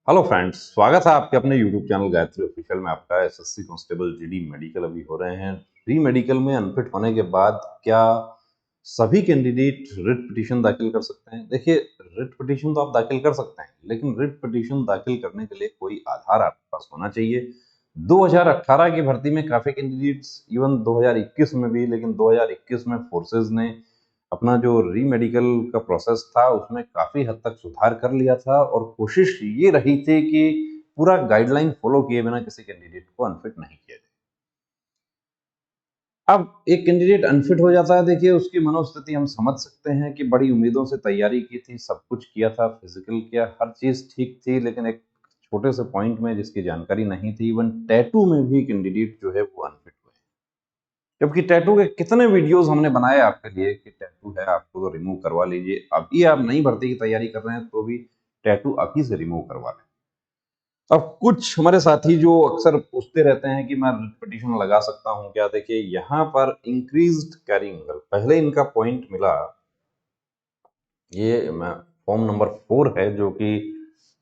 Hello friends, स्वागत है आपके अपने यूट्यूब चैनल गायत्री ऑफिशियल में। आपका एसएससी कांस्टेबल जीडी मेडिकल अभी हो रहे हैं। री मेडिकल में अनफिट होने के बाद क्या सभी कैंडिडेट रिट पिटीशन दाखिल कर सकते हैं? देखिए, रिट पिटीशन तो आप दाखिल कर सकते हैं, लेकिन रिट पिटीशन दाखिल करने के लिए कोई आधार आपके पास होना चाहिए। 2018 की भर्ती में काफी कैंडिडेट्स, इवन 2021 में भी, लेकिन 2021 में फोर्सेज ने अपना जो री मेडिकल का प्रोसेस था उसमें काफी हद तक सुधार कर लिया था और कोशिश ये रही थी कि पूरा गाइडलाइन फॉलो किए बिना किसी कैंडिडेट को अनफिट नहीं किया जाए। अब एक कैंडिडेट अनफिट हो जाता है, देखिए उसकी मनोस्थिति हम समझ सकते हैं कि बड़ी उम्मीदों से तैयारी की थी, सब कुछ किया था, फिजिकल किया, हर चीज ठीक थी, लेकिन एक छोटे से पॉइंट में जिसकी जानकारी नहीं थी, इवन टैटू में भी कैंडिडेट जो है वो अनफिट हुए। जबकि टैटू के कितने वीडियोस हमने बनाए आपके लिए कि टैटू है आपको तो रिमूव करवा लीजिए। अभी आप नई भर्ती की तैयारी कर रहे हैं तो भी टैटू अभी से रिमूव करवा लें। अब कुछ हमारे साथी जो अक्सर पूछते रहते हैं कि मैं पिटीशन लगा सकता हूं क्या, देखिए यहाँ पर इंक्रीज्ड कैरिंग एंगल पहले इनका पॉइंट मिला। ये फॉर्म नंबर 4 है जो कि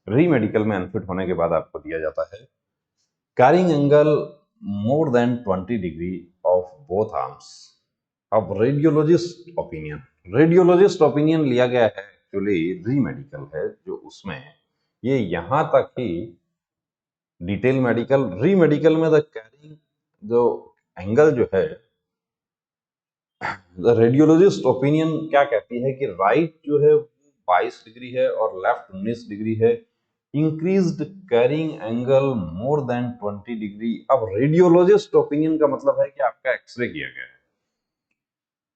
री मेडिकल में अनफिट होने के बाद आपको दिया जाता है। Carrying angle more than 20 degree of both arms. अब रेडियोलॉजिस्ट ओपिनियन लिया गया है, एक्चुअली री मेडिकल है जो उसमें ये यहां तक ही डिटेल मेडिकल, री मेडिकल में द कैरिंग जो एंगल जो है, द रेडियोलॉजिस्ट ओपिनियन क्या कहती है कि राइट जो है 22 डिग्री है और लेफ्ट 19 डिग्री है। Increased carrying angle more than 20 degree. अब रेडियोलॉजिस्ट ओपिनियन का मतलब है कि आपका एक्सरे किया गया है।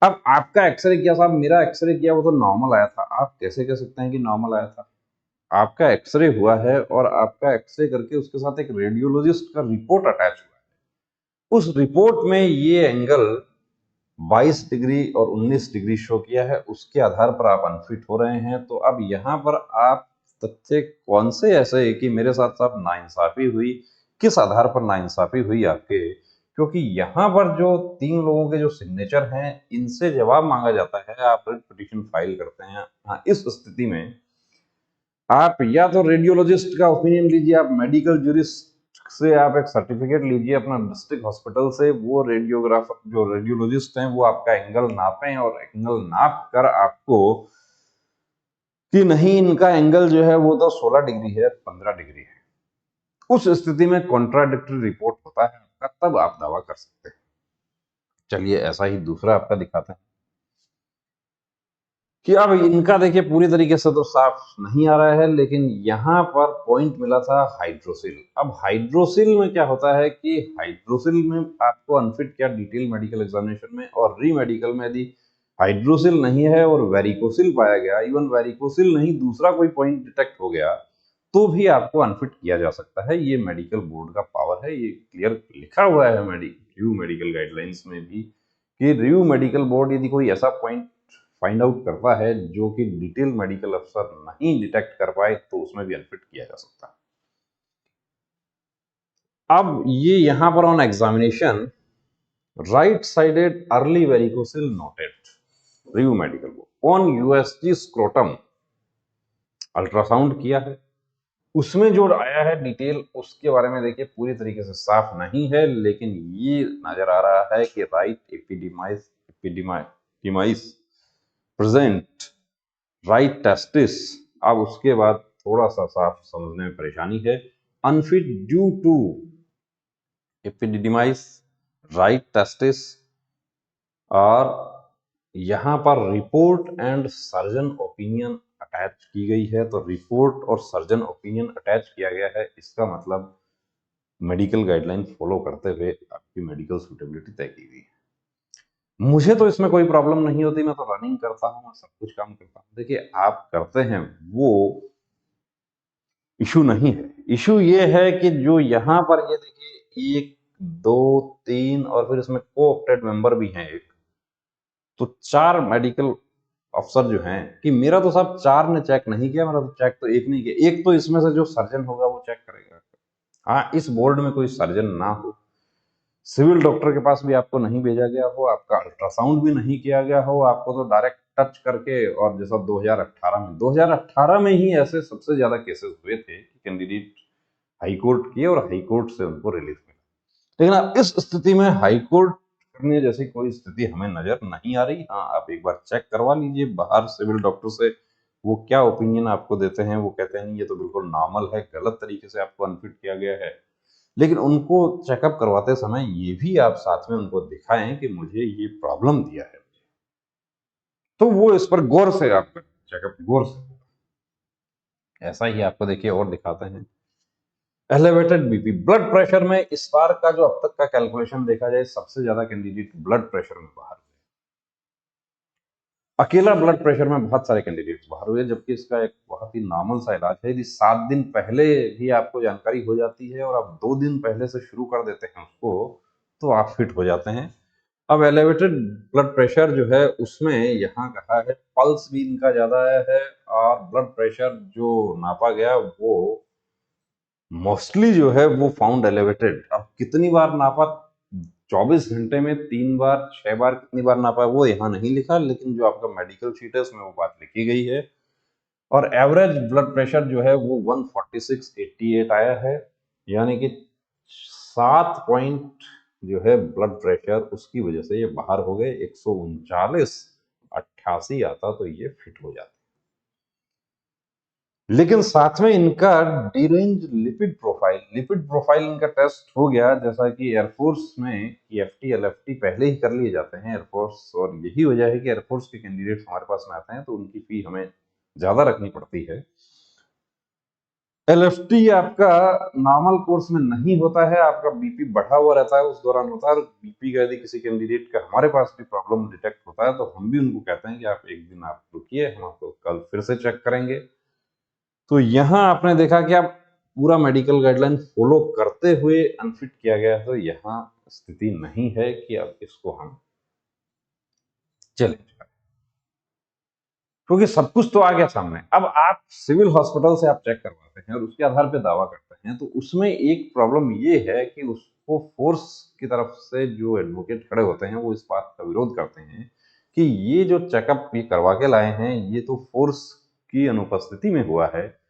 अब आपका एक्सरे किया साहब, मेरा एक्सरे किया वो तो नॉर्मल आया था। आप कैसे कह सकते हैं कि नॉर्मल आया था? आपका एक्सरे हुआ है और आपका एक्सरे करके उसके साथ एक रेडियोलॉजिस्ट का रिपोर्ट अटैच हुआ है। उस रिपोर्ट में ये एंगल 22 डिग्री और 19 डिग्री शो किया है, उसके आधार पर आप अनफिट हो रहे हैं। तो अब यहाँ पर आप तथ्य कौन से ऐसे है कि मेरे साथ साथ नाइंसाफी हुई, किस आधार पर नाइंसाफी हुई आपके? क्योंकि यहाँ पर जो 3 लोगों के जो सिग्नेचर हैं इनसे जवाब मांगा जाता है, आप रिट पिटीशन फाइल करते हैं। हाँ, इस स्थिति में आप या तो रेडियोलॉजिस्ट का ओपिनियन लीजिए, आप मेडिकल जूरिस्ट से आप एक सर्टिफिकेट लीजिए अपना डिस्ट्रिक्ट हॉस्पिटल से, वो रेडियोग्राफर जो रेडियोलॉजिस्ट हैं वो आपका एंगल नापें और एंगल नाप कर आपको कि नहीं इनका एंगल जो है वो तो 16 डिग्री है, 15 डिग्री है, उस स्थिति में कॉन्ट्राडिक्टरी रिपोर्ट होता है आपका, तब आप दावा कर सकते हैं। चलिए ऐसा ही दूसरा आपका दिखाते हैं कि अब इनका देखिए पूरी तरीके से तो साफ नहीं आ रहा है, लेकिन यहाँ पर पॉइंट मिला था हाइड्रोसिल। अब हाइड्रोसिल में क्या होता है कि हाइड्रोसिल में आपको अनफिट किया डिटेल मेडिकल एग्जामिनेशन में, और री मेडिकल में यदि हाइड्रोसिल नहीं है और वेरिकोसिल पाया गया, इवन वेरिकोसिल नहीं दूसरा कोई पॉइंट डिटेक्ट हो गया, तो भी आपको अनफिट किया जा सकता है। ये मेडिकल बोर्ड का पावर है, ये क्लियर लिखा हुआ है रिव्यू मेडिकल गाइडलाइंस में भी कि रिव्यू मेडिकल बोर्ड यदि कोई ऐसा पॉइंट फाइंड आउट करता है जो कि डिटेल मेडिकल अफसर नहीं डिटेक्ट कर पाए तो उसमें भी अनफिट किया जा सकता है। अब ये यहां पर on examination right sided early varicocele noted, review medical board on USG scrotum ultrasound किया है, उसमें जो आया है डिटेल उसके बारे में देखिए पूरी तरीके से साफ नहीं है, लेकिन ये नजर आ रहा है कि राइट एपिडिमाइस प्रेजेंट, राइट टेस्टिस। अब उसके बाद थोड़ा सा साफ समझने में परेशानी है। Unfit due to epididymis, right testis, और यहां पर report and surgeon opinion attach की गई है। तो रिपोर्ट और सर्जन ओपिनियन अटैच किया गया है, इसका मतलब मेडिकल गाइडलाइन फॉलो करते हुए आपकी मेडिकल सूटेबिलिटी तय की गई है। मुझे तो इसमें कोई प्रॉब्लम नहीं होती, मैं तो रनिंग करता हूँ, मैं सब कुछ काम करता हूँ। देखिए आप करते हैं वो इशू नहीं है। इशू ये है कि जो यहाँ पर ये देखिए 1 2 3 और फिर इसमें को ऑप्टेड मेंबर भी हैं एक, तो 4 मेडिकल अफसर जो हैं कि मेरा तो साहब 4 ने चेक नहीं किया, मेरा तो चेक तो एक नहीं किया। एक तो इसमें से जो सर्जन होगा वो चेक करेगा। हाँ, इस बोर्ड में कोई सर्जन ना हो, सिविल डॉक्टर के पास भी आपको नहीं भेजा गया हो, आपका अल्ट्रासाउंड भी नहीं किया गया हो, आपको तो डायरेक्ट टच करके, और जैसा 2018 में ही ऐसे सबसे ज्यादा केसेस हुए थे कि कैंडिडेट हाई कोर्ट किए और हाई कोर्ट से उनको रिलीफ मिला। लेकिन अब इस स्थिति में हाई कोर्ट करने जैसी कोई स्थिति हमें नजर नहीं आ रही। हाँ, आप एक बार चेक करवा लीजिए बाहर सिविल डॉक्टर से, वो क्या ओपिनियन आपको देते हैं। वो कहते हैं ये तो बिल्कुल नॉर्मल है, गलत तरीके से आपको अनफिट किया गया है। लेकिन उनको चेकअप करवाते समय ये भी आप साथ में उनको दिखाएं कि मुझे ये प्रॉब्लम दिया है, तो वो इस पर गौर से आप चेकअप गौर से। ऐसा ही आपको देखिए और दिखाते हैं एलिवेटेड बीपी, ब्लड प्रेशर में इस बार का जो अब तक का कैलकुलेशन देखा जाए, सबसे ज्यादा कैंडिडेट ब्लड प्रेशर में बाहर हुए। अकेला ब्लड प्रेशर में बहुत सारे कैंडिडेट्स बाहर हुए, जबकि इसका एक बहुत ही नॉर्मल सा इलाज है। यदि 7 दिन पहले भी आपको जानकारी हो जाती है और आप 2 दिन पहले से शुरू कर देते हैं उसको, तो आप फिट हो जाते हैं। अब एलिवेटेड ब्लड प्रेशर जो है उसमें यहाँ कहा है पल्स भी इनका ज्यादा है, और ब्लड प्रेशर जो नापा गया वो मोस्टली जो है वो फाउंड एलिवेटेड। अब कितनी बार नापा, 24 घंटे में 3 बार 6 बार कितनी बार नापा वो यहाँ नहीं लिखा, लेकिन जो आपका मेडिकल शीट है उसमें वो बात लिखी गई है। और एवरेज ब्लड प्रेशर जो है वो 146/88 आया है, यानी कि 7 पॉइंट जो है ब्लड प्रेशर उसकी वजह से ये बाहर हो गए। 139/88 आता तो ये फिट हो जाता। लेकिन साथ में इनका डिरेंज लिपिड प्रोफाइल इनका टेस्ट हो गया, जैसा कि एयरफोर्स में EFT LFT पहले ही कर लिए जाते हैं एयरफोर्स, और यही वजह है कि एयरफोर्स के कैंडिडेट्स हमारे पास में आते हैं तो उनकी फी हमें ज्यादा रखनी पड़ती है। LFT आपका नॉर्मल कोर्स में नहीं होता है, आपका बीपी बढ़ा हुआ रहता है उस दौरान होता है। और बीपी का यदि किसी कैंडिडेट का हमारे पास भी प्रॉब्लम डिटेक्ट होता है तो हम भी उनको कहते हैं कि आप एक दिन आप रुकिए, हम आपको कल फिर से चेक करेंगे। तो यहां आपने देखा कि आप पूरा मेडिकल गाइडलाइन फॉलो करते हुए अनफिट किया गया है, तो यहां स्थिति नहीं है कि अब इसको हम चलेंज करें, क्योंकि सब कुछ तो आ गया सामने। अब आप सिविल हॉस्पिटल से आप चेक करवाते हैं और उसके आधार पे दावा करते हैं, तो उसमें एक प्रॉब्लम ये है कि उसको फोर्स की तरफ से जो एडवोकेट खड़े होते हैं वो इस बात का विरोध करते हैं कि ये जो चेकअप ये करवा के लाए हैं ये तो फोर्स की अनुपस्थिति में हुआ है।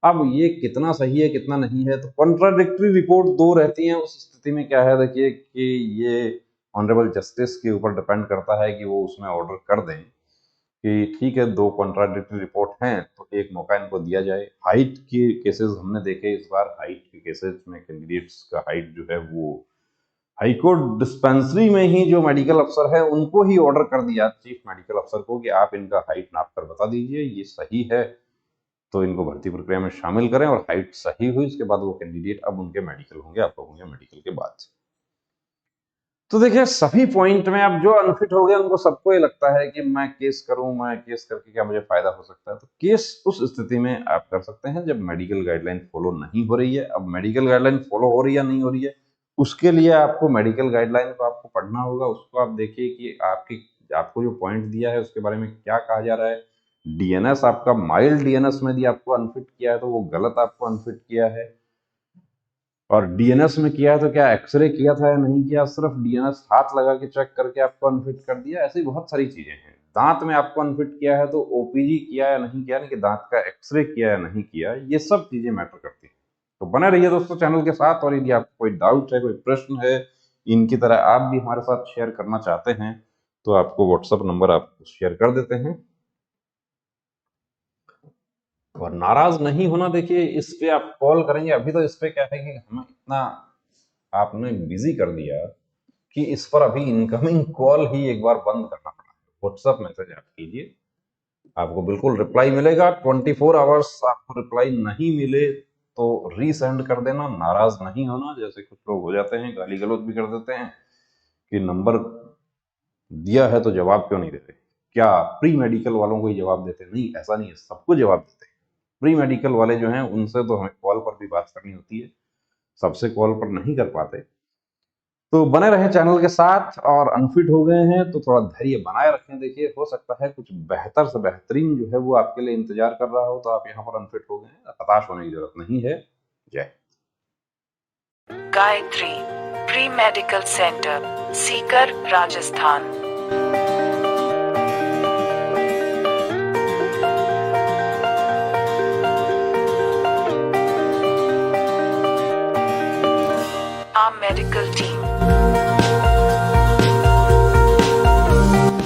अब ये कितना सही है कितना नहीं है, तो कॉन्ट्राडिक्टरी रिपोर्ट 2 रहती हैं। उस स्थिति में क्या है देखिए कि ये ऑनरेबल जस्टिस के ऊपर डिपेंड करता है कि वो उसमें ऑर्डर कर दें कि ठीक है 2 कॉन्ट्राडिक्टरी रिपोर्ट हैं तो एक मौका इनको दिया जाए। हाइट के केसेस हमने देखे इस बार, हाइट के केसेस में कैंडिडेट्स का हाइट जो है वो हाईकोर्ट डिस्पेंसरी में ही जो मेडिकल अफसर है उनको ही ऑर्डर कर दिया, चीफ मेडिकल अफसर को, कि आप इनका हाइट नाप कर बता दीजिए ये सही है तो इनको भर्ती प्रक्रिया में शामिल करें। और हाइट सही हुई उसके बाद वो कैंडिडेट अब उनके मेडिकल होंगे, आप लोगों के मेडिकल के बाद। तो देखिए सभी पॉइंट में अब जो अनफिट हो गए उनको सबको ये लगता है कि मैं केस करूं, मैं केस करके क्या मुझे फायदा हो सकता है। तो केस उस स्थिति में आप कर सकते हैं जब मेडिकल गाइडलाइन फॉलो नहीं हो रही है। अब मेडिकल गाइडलाइन फॉलो हो रही है या नहीं हो रही है, उसके लिए आपको मेडिकल गाइडलाइन को आपको पढ़ना होगा। उसको आप देखिए कि आपको जो पॉइंट दिया है उसके बारे में क्या कहा जा रहा है। डीएनएस आपका माइल्ड डीएनएस में यदि आपको अनफिट किया है तो वो गलत आपको अनफिट किया है। और डीएनएस में किया है तो क्या एक्सरे किया था या नहीं किया, सिर्फ डीएनएस हाथ लगा के चेक करके आपको अनफिट कर दिया, ऐसी बहुत सारी चीजें हैं। दांत में आपको अनफिट किया है तो ओपीजी किया या नहीं किया, यानी कि दांत का एक्सरे किया या नहीं किया, ये सब चीजें मैटर करती हैं। तो बने रहिए दोस्तों चैनल के साथ, और यदि आपको कोई डाउट है, कोई प्रश्न है, इनकी तरह आप भी हमारे साथ शेयर करना चाहते हैं तो आपको व्हाट्सएप नंबर आप शेयर कर देते हैं। और नाराज नहीं होना, देखिए इस पे आप कॉल करेंगे, अभी तो इस पे क्या है कि हमें इतना आपने बिजी कर दिया कि इस पर अभी इनकमिंग कॉल ही एक बार बंद करना पड़ा। व्हाट्सएप मैसेज आप कीजिए, आपको बिल्कुल रिप्लाई मिलेगा। 24 आवर्स आपको रिप्लाई नहीं मिले तो रीसेंड कर देना, नाराज नहीं होना। जैसे कुछ लोग हो जाते हैं गाली गलौज भी कर देते हैं कि नंबर दिया है तो जवाब क्यों नहीं देते, क्या प्री मेडिकल वालों को ही जवाब देते? नहीं, ऐसा नहीं है, सबको जवाब देते हैं। प्री मेडिकल वाले जो हैं उनसे तो हमें कॉल पर भी बात करनी होती है, सबसे कॉल पर नहीं कर पाते। तो बने रहे चैनल के साथ। और अनफिट हो गए हैं तो थोड़ा धैर्य बनाए रखें, देखिए हो सकता है कुछ बेहतर से बेहतरीन जो है वो आपके लिए इंतजार कर रहा हो। तो आप यहाँ पर अनफिट हो गए हैं, हताश होने की जरूरत नहीं है। जय Gayatri pre medical centre, Sikar, Rajasthan. Pre-medical team.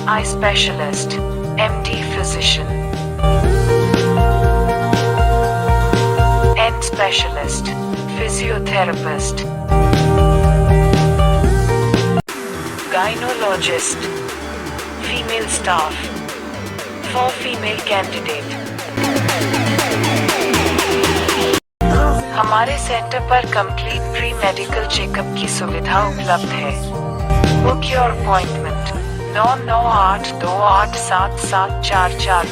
Eye specialist, MD physician. End specialist, physiotherapist. Gynecologist, female staff. For female candidate. हमारे सेंटर पर कंप्लीट प्री मेडिकल चेकअप की सुविधा उपलब्ध है। Book your appointment 9982877444।